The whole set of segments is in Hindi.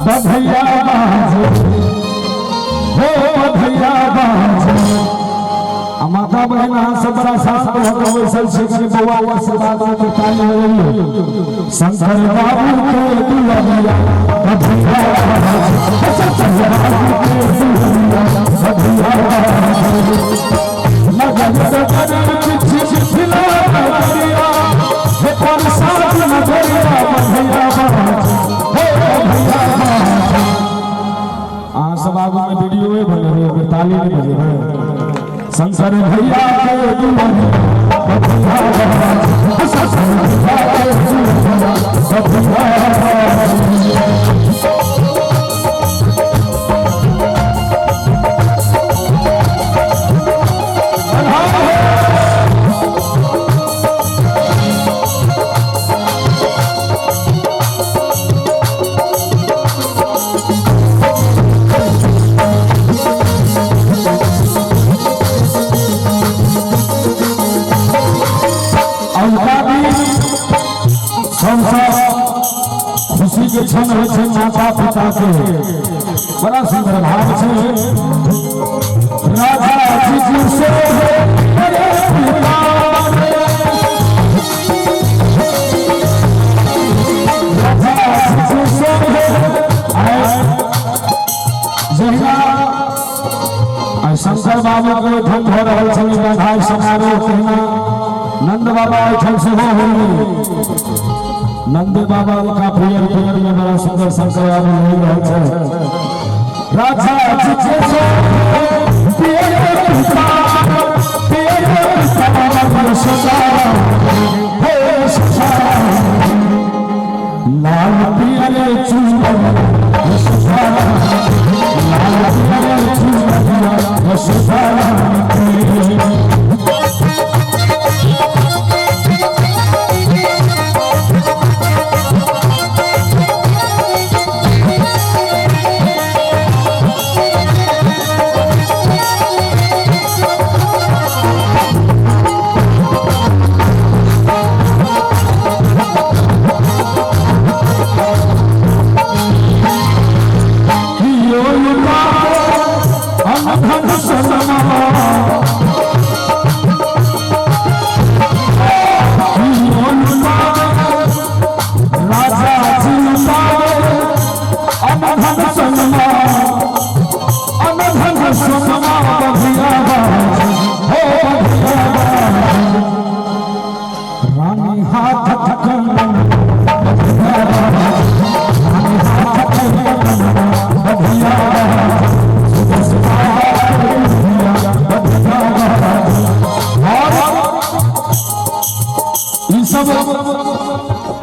बधैया बाजे हो बधैया बाजे माता बहना सब बड़ा शांत होकर वैसल से कि बउआ के आशीर्वाद में ताली हो रही शंकर बाबू के दुल्हनिया बधैया बाजे शंकर बाबू के दुल्हनिया बधैया बाजे लगन से लगन चिट्ठी खिला बधैया हे पर साथ न बधैया बधैया बाजे हो बधैया बाजे सब आगू में वीडियो में बने हुए ताली में बजे हैं शंकर भैया के दुल्हनिया बधैया बाजे शंकर भैया के दुल्हनिया बधैया बाजे खुशी के क्षण है माता पिता के बड़ा सुंदर भाव से राधा जी से बड़े पिता राधा जी से शंकर बाबू के धन हो रहा है बधाई समारोह कहना नंद बाबा ऐठन से हो नंद बाबा का प्रिय प्रिय में बड़ा सुंदर शंकर बाबू नहीं रहे राजा जी से लाल पियरे चूड़िया लाल पियरे चूड़िया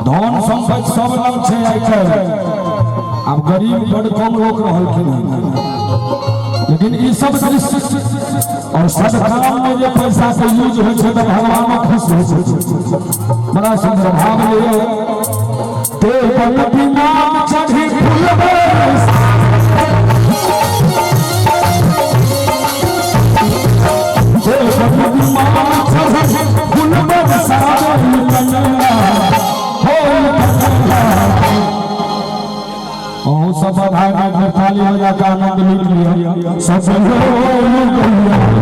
धन संपत्ति सब लग छे अब गरीब बड़ कम लोग रहलखिन लेकिन ई सब और सब काम में जो पैसा से यूज हो छे तो भगवान खुश हो छे बड़ा सुंदर भाव ले ते पति नाम चढ़ी फूलबे ते पति नाम चढ़ी फूलबे सारे कन्या सब भाई में थाली हो जाता आनंद लूट लिया सब लोग